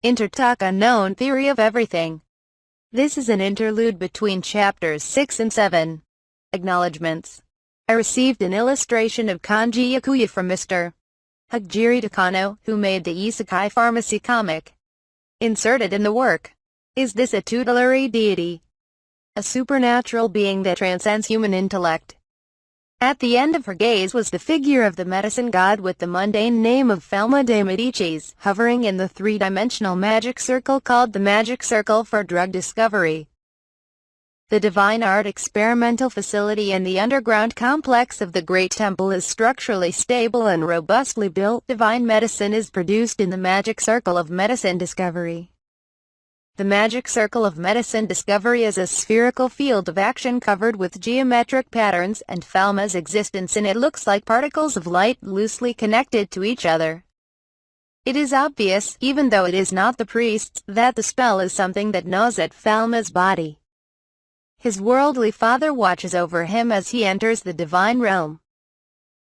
Intertalk UNKNOWN Theory of Everything. This is an interlude between chapters 6 and 7. Acknowledgements. I received an illustration of Kanji Yakuya from Mr. Hajiri Takano, who made the Isekai Pharmacy comic. Inserted in the work. Is this a tutelary deity? A supernatural being that transcends human intellect? At the end of her gaze was the figure of the medicine god with the mundane name of Falma de Medicis, hovering in the three-dimensional magic circle called the Magic Circle for Drug Discovery. The Divine Art Experimental Facility in the underground complex of the Great Temple is structurally stable and robustly built. Divine medicine is produced in the Magic Circle of Medicine Discovery. The Magic Circle of Medicine Discovery is a spherical field of action covered with geometric patterns, and Falma's existence in it looks like particles of light loosely connected to each other. It is obvious, even though it is not the priests, that the spell is something that gnaws at Falma's body. His worldly father watches over him as he enters the divine realm.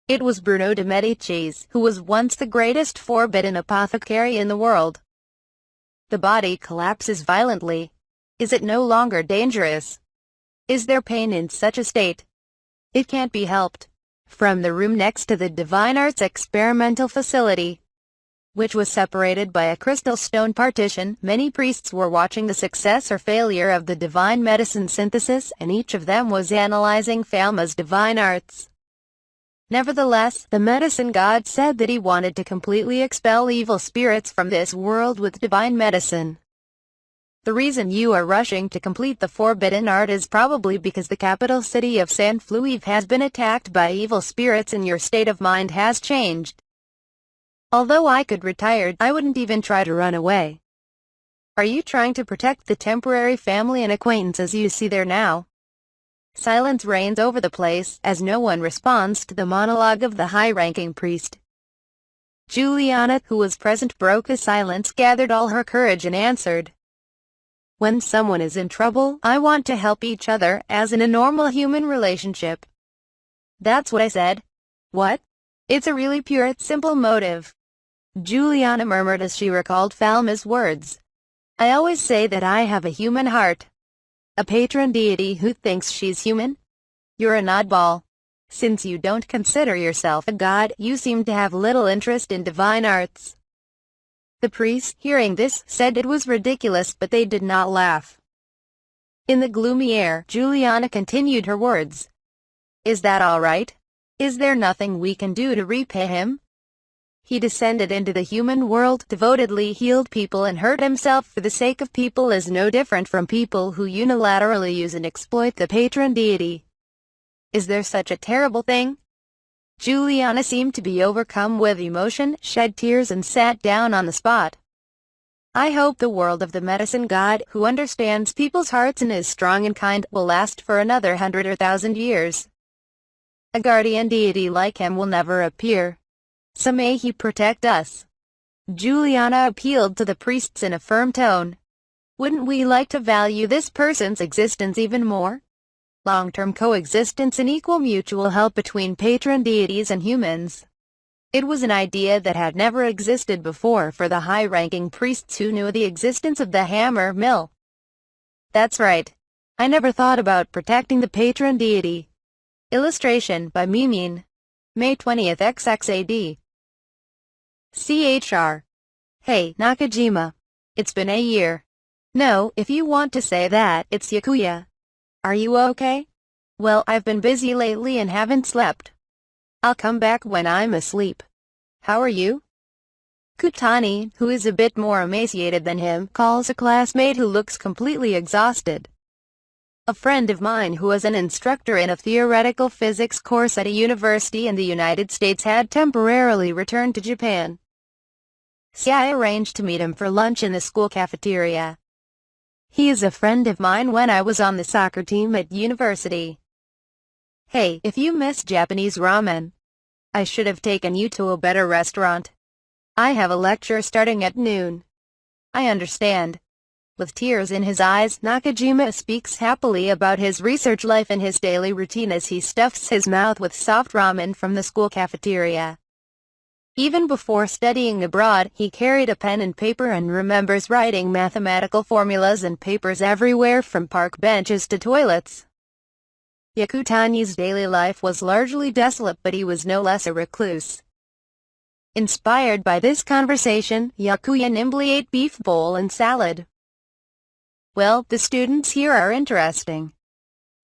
It was Bruno de Medicis, who was once the greatest forbidden apothecary in the world. The body collapses violently. Is it no longer dangerous? Is there pain in such a state? It can't be helped. From the room next to the Divine Arts Experimental Facility, which was separated by a crystal stone partition, many priests were watching the success or failure of the divine medicine synthesis, and each of them was analyzing Falma's divine arts. Nevertheless, the medicine god said that he wanted to completely expel evil spirits from this world with divine medicine. The reason you are rushing to complete the forbidden art is probably because the capital city of San Fluive has been attacked by evil spirits and your state of mind has changed. Although I could retire, I wouldn't even try to run away. Are you trying to protect the temporary family and acquaintances you see there now? Silence reigns over the place, as no one responds to the monologue of the high-ranking priest. Juliana, who was present, broke the silence, gathered all her courage and answered. When someone is in trouble, I want to help each other, as in a normal human relationship. That's what I said. What? It's a really pure, simple motive. Juliana murmured as she recalled Falma's words. I always say that I have a human heart. A patron deity who thinks she's human? You're an oddball. Since you don't consider yourself a god, you seem to have little interest in divine arts. The priests, hearing this, said it was ridiculous, but they did not laugh. In the gloomy air, Juliana continued her words. Is that all right? Is there nothing we can do to repay him? He descended into the human world, devotedly healed people and hurt himself for the sake of people, is no different from people who unilaterally use and exploit the patron deity. Is there such a terrible thing? Juliana seemed to be overcome with emotion, shed tears and sat down on the spot. I hope the world of the medicine god, who understands people's hearts and is strong and kind, will last for another 100 or 1,000 years. A guardian deity like him will never appear. So may he protect us. Juliana appealed to the priests in a firm tone. Wouldn't we like to value this person's existence even more? Long-term coexistence and equal mutual help between patron deities and humans. It was an idea that had never existed before for the high-ranking priests who knew the existence of the hammer mill. That's right. I never thought about protecting the patron deity. Illustration by Mimin. May 20th XXAD. CHR. Hey, Nakajima. It's been a year. No, if you want to say that, it's Yakuya. Are you okay? Well, I've been busy lately and haven't slept. I'll come back when I'm asleep. How are you? Kutani, who is a bit more emaciated than him, calls a classmate who looks completely exhausted. A friend of mine who was an instructor in a theoretical physics course at a university in the United States had temporarily returned to Japan. So I arranged to meet him for lunch in the school cafeteria. He is a friend of mine when I was on the soccer team at university. Hey, if you miss Japanese ramen, I should have taken you to a better restaurant. I have a lecture starting at noon. I understand. With tears in his eyes, Nakajima speaks happily about his research life and his daily routine as he stuffs his mouth with soft ramen from the school cafeteria. Even before studying abroad, he carried a pen and paper and remembers writing mathematical formulas and papers everywhere from park benches to toilets. Yakutani's daily life was largely desolate, but he was no less a recluse. Inspired by this conversation, Yakuya nimbly ate beef bowl and salad. Well, the students here are interesting.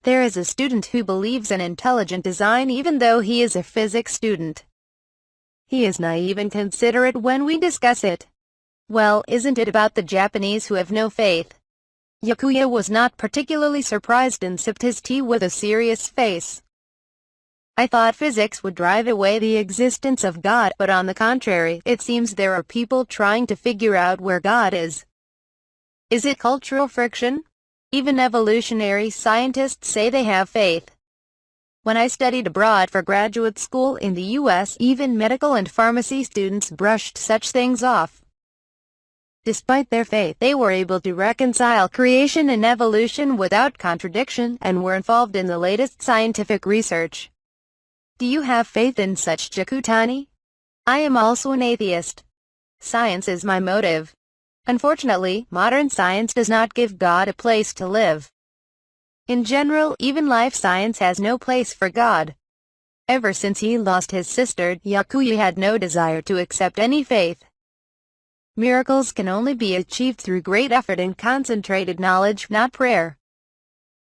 There is a student who believes in intelligent design even though he is a physics student. He is naive and considerate when we discuss it. Well, isn't it about the Japanese who have no faith? Yakuya was not particularly surprised and sipped his tea with a serious face. I thought physics would drive away the existence of God, but on the contrary, it seems there are people trying to figure out where God is. Is it cultural friction? Even evolutionary scientists say they have faith. When I studied abroad for graduate school in the U.S., even medical and pharmacy students brushed such things off. Despite their faith, they were able to reconcile creation and evolution without contradiction and were involved in the latest scientific research. Do you have faith in such, Jakutani? I am also an atheist. Science is my motive. Unfortunately, modern science does not give God a place to live. In general, even life science has no place for God. Ever since he lost his sister, Yakuya had no desire to accept any faith. Miracles can only be achieved through great effort and concentrated knowledge, not prayer.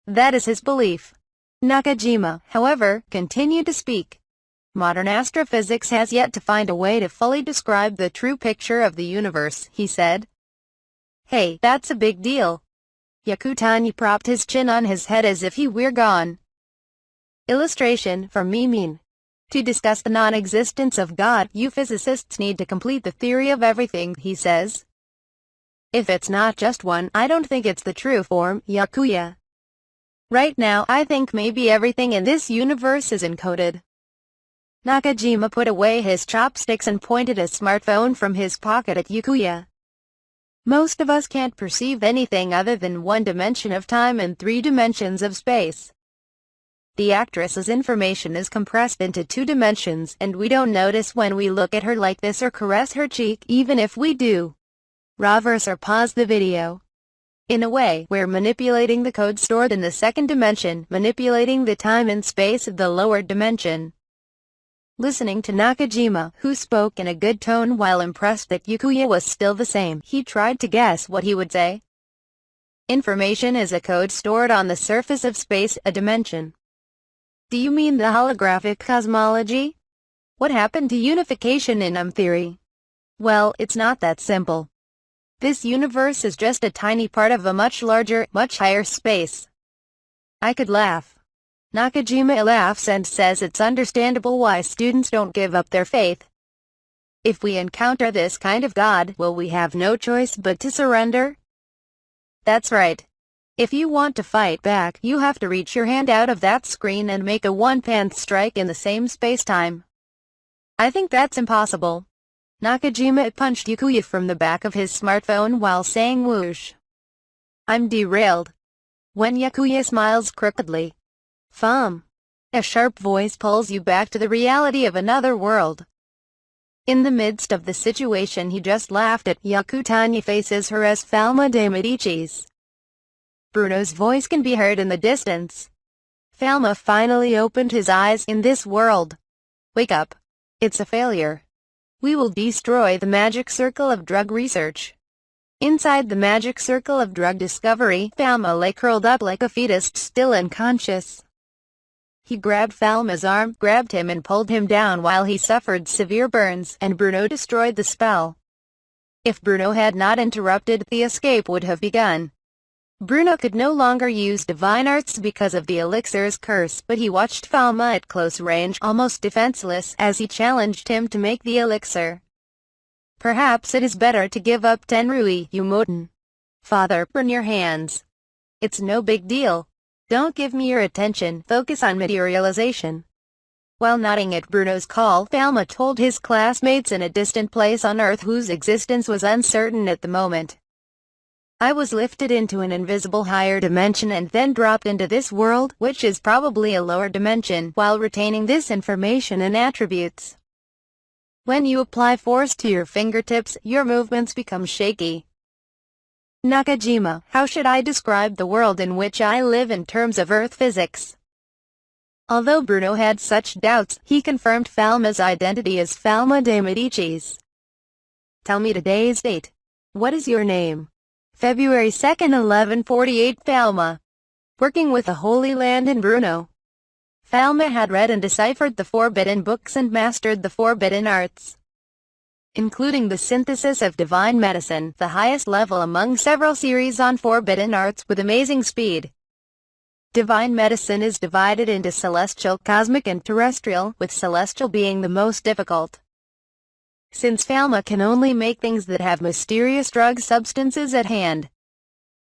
That is his belief. Nakajima, however, continued to speak. Modern astrophysics has yet to find a way to fully describe the true picture of the universe, he said. Hey, that's a big deal. Yakutani propped his chin on his head as if he were gone. Illustration from Mimin. To discuss the non-existence of God, you physicists need to complete the theory of everything, he says. If it's not just one, I don't think it's the true form, Yakuya. Right now, I think maybe everything in this universe is encoded. Nakajima put away his chopsticks and pointed a smartphone from his pocket at Yakuya. Most of us can't perceive anything other than one dimension of time and 3 dimensions of space. The actress's information is compressed into 2 dimensions, and we don't notice when we look at her like this or caress her cheek, even if we do. Reverse or pause the video. In a way, we're manipulating the code stored in the 2nd dimension, manipulating the time and space of the lower dimension. Listening to Nakajima, who spoke in a good tone while impressed that Yakuya was still the same, he tried to guess what he would say. Information is a code stored on the surface of space, a dimension. Do you mean the holographic cosmology? What happened to unification in theory? Well, it's not that simple. This universe is just a tiny part of a much larger, much higher space. I could laugh. Nakajima laughs and says it's understandable why students don't give up their faith. If we encounter this kind of God, will we have no choice but to surrender? That's right. If you want to fight back, you have to reach your hand out of that screen and make a one-pan strike in the same space-time. I think that's impossible. Nakajima punched Yakuya from the back of his smartphone while saying whoosh. I'm derailed. When Yakuya smiles crookedly. A sharp voice pulls you back to the reality of another world. In the midst of the situation he just laughed at, Yakutani faces her as Falma de Medici's. Bruno's voice can be heard in the distance. Falma finally opened his eyes. In this world. Wake up. It's a failure. We will destroy the magic circle of drug research. Inside the magic circle of drug discovery, Falma lay curled up like a fetus, still unconscious. He grabbed Falma's arm, grabbed him and pulled him down while he suffered severe burns, and Bruno destroyed the spell. If Bruno had not interrupted, the escape would have begun. Bruno could no longer use divine arts because of the elixir's curse, but he watched Falma at close range, almost defenseless, as he challenged him to make the elixir. Perhaps it is better to give up Tenrui, Yumoten. Father, burn your hands. It's no big deal. Don't give me your attention, focus on materialization. While nodding at Bruno's call, Falma told his classmates in a distant place on Earth whose existence was uncertain at the moment. I was lifted into an invisible higher dimension and then dropped into this world, which is probably a lower dimension, while retaining this information and attributes. When you apply force to your fingertips, your movements become shaky. Nakajima, how should I describe the world in which I live in terms of Earth physics? Although Bruno had such doubts, he confirmed Falma's identity as Falma de Medici's. Tell me today's date. What is your name? February 2nd, 1148. Falma. Working with the Holy Land in Bruno. Falma had read and deciphered the forbidden books and mastered the forbidden arts, including the synthesis of divine medicine, the highest level among several series on forbidden arts, with amazing speed. Divine medicine is divided into celestial, cosmic and terrestrial, with celestial being the most difficult. Since Falma can only make things that have mysterious drug substances at hand,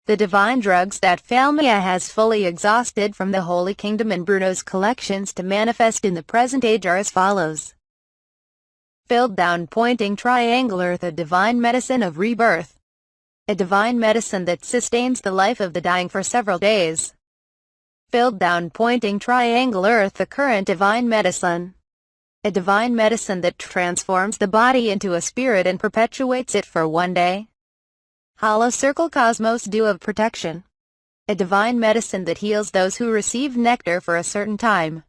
the divine drugs that Falma has fully exhausted from the Holy Kingdom and Bruno's collections to manifest in the present age are as follows. Filled down pointing triangular, the divine medicine of rebirth. A divine medicine that sustains the life of the dying for several days. Filled down pointing triangular, the current divine medicine. A divine medicine that transforms the body into a spirit and perpetuates it for one day. Hollow circle cosmos dew of protection. A divine medicine that heals those who receive nectar for a certain time.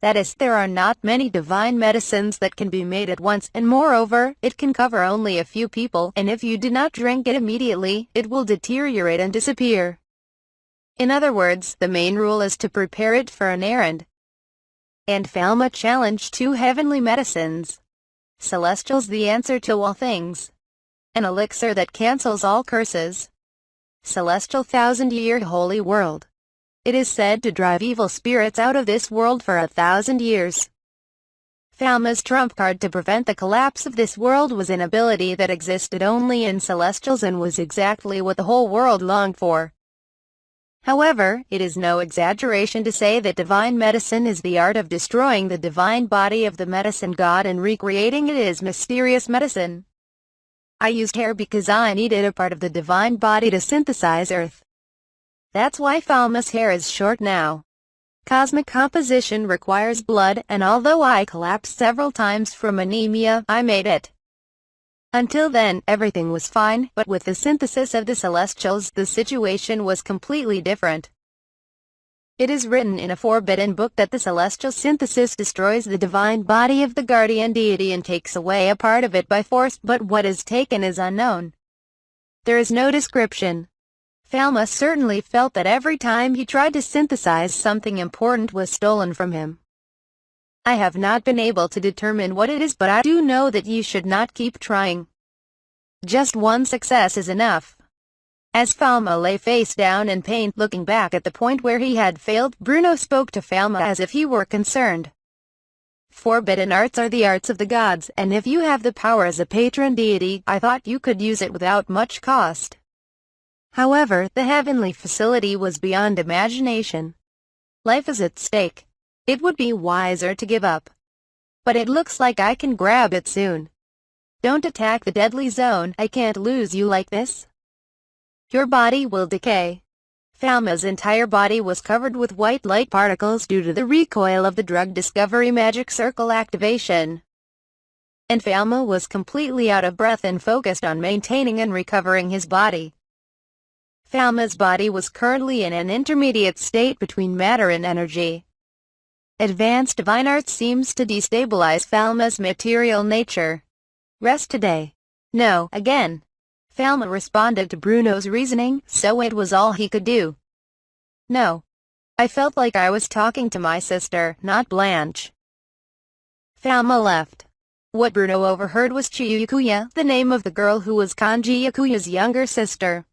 That is, there are not many divine medicines that can be made at once, and moreover, it can cover only a few people, and if you do not drink it immediately, it will deteriorate and disappear. In other words, the main rule is to prepare it for an errand. And Falma challenged two heavenly medicines. Celestial's the answer to all things. An elixir that cancels all curses. Celestial 1,000-year holy world. It is said to drive evil spirits out of this world for 1,000 years. Falma's trump card to prevent the collapse of this world was an ability that existed only in Celestials and was exactly what the whole world longed for. However, it is no exaggeration to say that divine medicine is the art of destroying the divine body of the medicine god and recreating it as mysterious medicine. I used hair because I needed a part of the divine body to synthesize earth. That's why Falma's hair is short now. Cosmic composition requires blood, and although I collapsed several times from anemia, I made it. Until then, everything was fine, but with the synthesis of the Celestials, the situation was completely different. It is written in a forbidden book that the Celestial synthesis destroys the divine body of the guardian deity and takes away a part of it by force, but what is taken is unknown. There is no description. Falma certainly felt that every time he tried to synthesize, something important was stolen from him. I have not been able to determine what it is, but I do know that you should not keep trying. Just one success is enough. As Falma lay face down in pain, looking back at the point where he had failed, Bruno spoke to Falma as if he were concerned. Forbidden arts are the arts of the gods, and if you have the power as a patron deity, I thought you could use it without much cost. However, the heavenly facility was beyond imagination. Life is at stake. It would be wiser to give up. But it looks like I can grab it soon. Don't attack the deadly zone, I can't lose you like this. Your body will decay. Falma's entire body was covered with white light particles due to the recoil of the drug discovery magic circle activation. And Falma was completely out of breath and focused on maintaining and recovering his body. Falma's body was currently in an intermediate state between matter and energy. Advanced divine art seems to destabilize Falma's material nature. Rest today. No, again. Falma responded to Bruno's reasoning, so it was all he could do. No. I felt like I was talking to my sister, not Blanche. Falma left. What Bruno overheard was Chiyukuya, the name of the girl who was Kanji Yakuya's younger sister.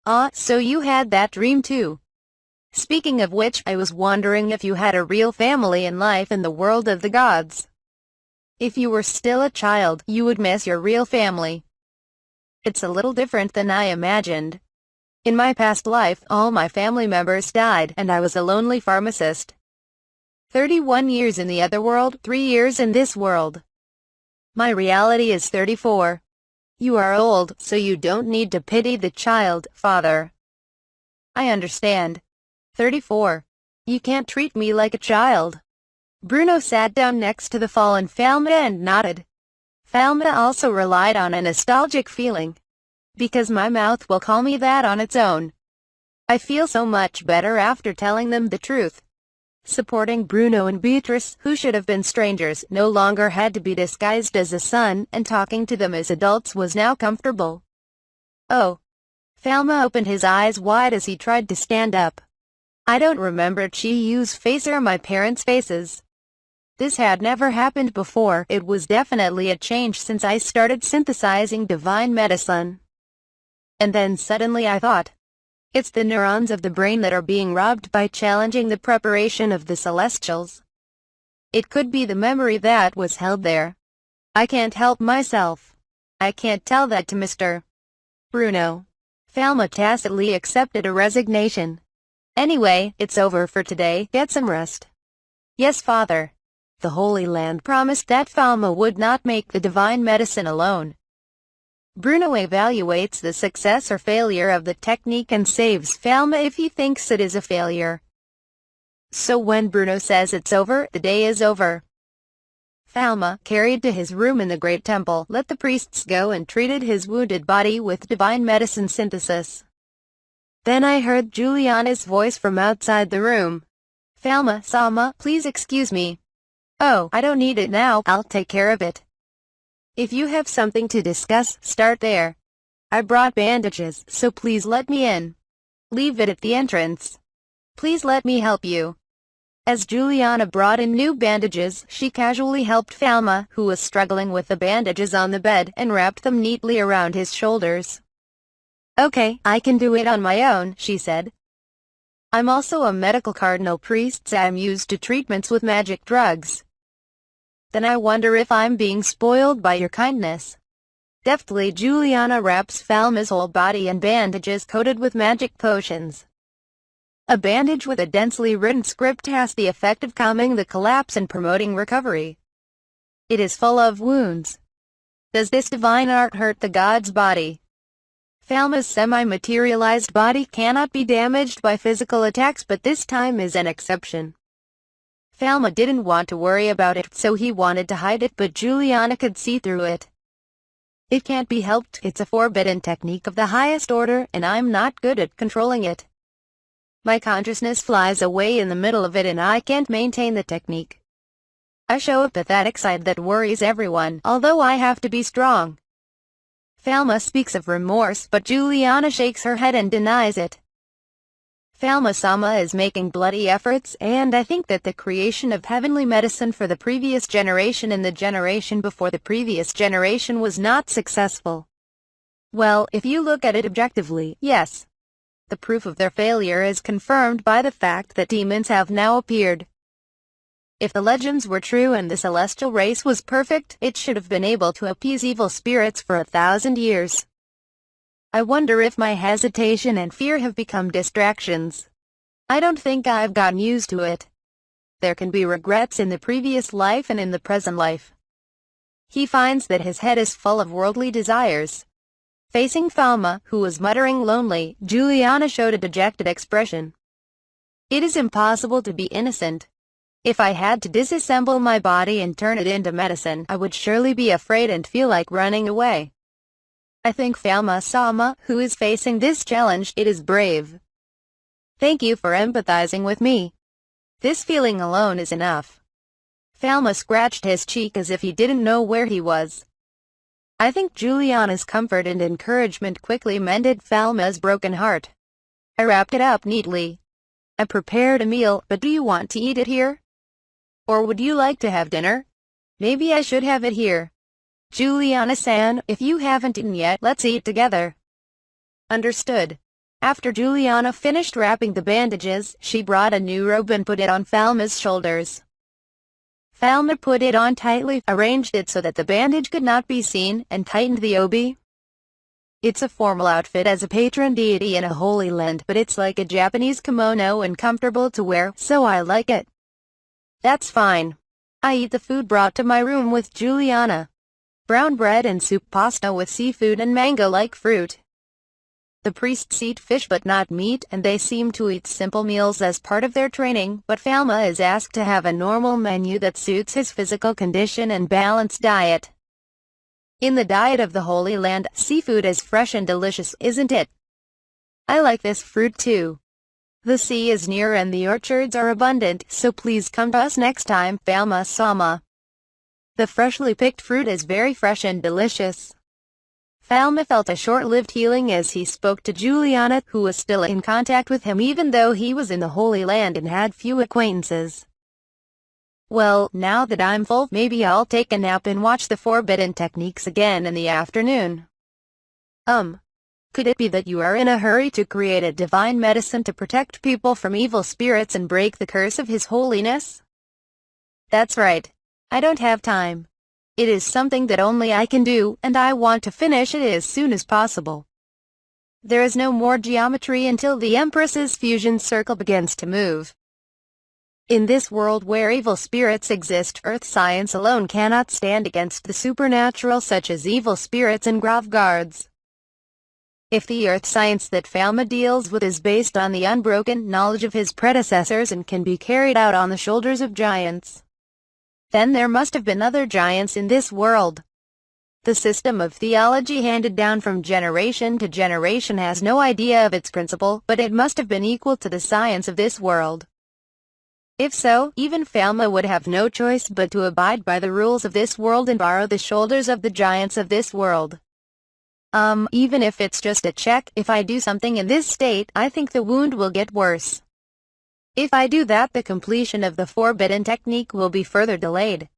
Ah, so you had that dream too. Speaking of which, I was wondering if you had a real family in life in the world of the gods. If you were still a child, you would miss your real family. It's a little different than I imagined. In my past life, all my family members died, and I was a lonely pharmacist. 31 years in the other world, 3 years in this world. My reality is 34. You are old, so you don't need to pity the child, father. I understand. 34. You can't treat me like a child. Bruno sat down next to the fallen Falma and nodded. Falma also relied on a nostalgic feeling. Because my mouth will call me that on its own. I feel so much better after telling them the truth. Supporting Bruno and Beatrice, who should have been strangers, no longer had to be disguised as a son, and talking to them as adults was now comfortable. Oh. Falma opened his eyes wide as he tried to stand up. I don't remember Chiyu's face or my parents' faces. This had never happened before. It was definitely a change since I started synthesizing divine medicine. And then suddenly I thought, it's the neurons of the brain that are being robbed by challenging the preparation of the Celestials. It could be the memory that was held there. I can't help myself. I can't tell that to Mr. Bruno. Falma tacitly accepted a resignation. Anyway, it's over for today. Get some rest. Yes, Father. The Holy Land promised that Falma would not make the divine medicine alone. Bruno evaluates the success or failure of the technique and saves Falma if he thinks it is a failure. So when Bruno says it's over, the day is over. Falma, carried to his room in the Great Temple, let the priests go and treated his wounded body with divine medicine synthesis. Then I heard Juliana's voice from outside the room. Falma, Sama, please excuse me. Oh, I don't need it now, I'll take care of it. If you have something to discuss, start there. I brought bandages, so please let me in. Leave it at the entrance. Please let me help you. As Juliana brought in new bandages, she casually helped Falma, who was struggling with the bandages on the bed, and wrapped them neatly around his shoulders. Okay, I can do it on my own, she said. I'm also a medical cardinal priest, so I'm used to treatments with magic drugs. Then I wonder if I'm being spoiled by your kindness. Deftly Juliana wraps Falma's whole body in bandages coated with magic potions. A bandage with a densely written script has the effect of calming the collapse and promoting recovery. It is full of wounds. Does this divine art hurt the god's body? Falma's semi-materialized body cannot be damaged by physical attacks, but this time is an exception. Falma didn't want to worry about it, so he wanted to hide it, but Juliana could see through it. It can't be helped, it's a forbidden technique of the highest order, and I'm not good at controlling it. My consciousness flies away in the middle of it and I can't maintain the technique. I show a pathetic side that worries everyone, although I have to be strong. Falma speaks of remorse, but Juliana shakes her head and denies it. Falma-sama is making bloody efforts, and I think that the creation of heavenly medicine for the previous generation and the generation before the previous generation was not successful. Well, if you look at it objectively, yes. The proof of their failure is confirmed by the fact that demons have now appeared. If the legends were true and the celestial race was perfect, it should have been able to appease evil spirits for 1,000 years. I wonder if my hesitation and fear have become distractions. I don't think I've gotten used to it. There can be regrets in the previous life and in the present life. He finds that his head is full of worldly desires. Facing Falma, who was muttering lonely, Juliana showed a dejected expression. It is impossible to be innocent. If I had to disassemble my body and turn it into medicine, I would surely be afraid and feel like running away. I think Falma-sama, who is facing this challenge, it is brave. Thank you for empathizing with me. This feeling alone is enough. Falma scratched his cheek as if he didn't know where he was. I think Juliana's comfort and encouragement quickly mended Falma's broken heart. I wrapped it up neatly. I prepared a meal, but do you want to eat it here? Or would you like to have dinner? Maybe I should have it here. Juliana-san, if you haven't eaten yet, let's eat together. Understood. After Juliana finished wrapping the bandages, she brought a new robe and put it on Falma's shoulders. Falma put it on tightly, arranged it so that the bandage could not be seen, and tightened the obi. It's a formal outfit as a patron deity in a holy land, but it's like a Japanese kimono and comfortable to wear, so I like it. That's fine. I eat the food brought to my room with Juliana. Brown bread and soup, pasta with seafood and mango-like fruit. The priests eat fish but not meat, and they seem to eat simple meals as part of their training, but Falma is asked to have a normal menu that suits his physical condition and balanced diet. In the diet of the Holy Land, seafood is fresh and delicious, isn't it? I like this fruit too. The sea is near and the orchards are abundant, so please come to us next time, Falma-sama. The freshly picked fruit is very fresh and delicious. Falma felt a short-lived healing as he spoke to Juliana, who was still in contact with him even though he was in the Holy Land and had few acquaintances. Well, now that I'm full, maybe I'll take a nap and watch the forbidden techniques again in the afternoon. Could it be that you are in a hurry to create a divine medicine to protect people from evil spirits and break the curse of His Holiness? That's right. I don't have time. It is something that only I can do, and I want to finish it as soon as possible. There is no more geometry until the Empress's fusion circle begins to move. In this world where evil spirits exist, earth science alone cannot stand against the supernatural such as evil spirits and grave guards. If the earth science that Falma deals with is based on the unbroken knowledge of his predecessors and can be carried out on the shoulders of giants, then there must have been other giants in this world. The system of theology handed down from generation to generation has no idea of its principle, but it must have been equal to the science of this world. If so, even Falma would have no choice but to abide by the rules of this world and borrow the shoulders of the giants of this world. Even if it's just a check, if I do something in this state, I think the wound will get worse. If I do that, the completion of the forbidden technique will be further delayed.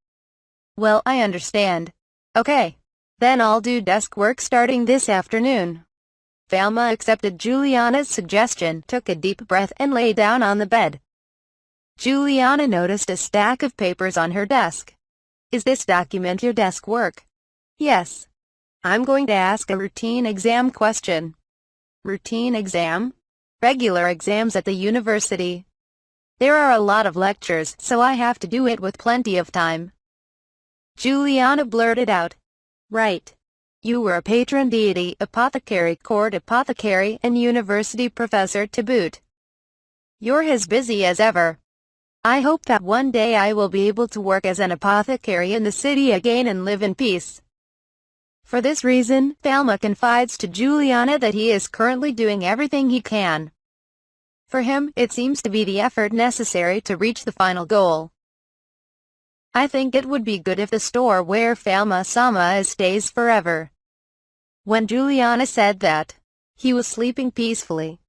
Well, I understand. Okay. Then I'll do desk work starting this afternoon. Falma accepted Juliana's suggestion, took a deep breath, and lay down on the bed. Juliana noticed a stack of papers on her desk. Is this document your desk work? Yes. I'm going to ask a routine exam question. Routine exam? Regular exams at the university. There are a lot of lectures, so I have to do it with plenty of time. Juliana blurted out. Right. You were a patron deity, apothecary, court apothecary, and university professor to boot. You're as busy as ever. I hope that one day I will be able to work as an apothecary in the city again and live in peace. For this reason, Falma confides to Juliana that he is currently doing everything he can. For him, it seems to be the effort necessary to reach the final goal. I think it would be good if the store where Falma-sama is stays forever. When Juliana said that, he was sleeping peacefully.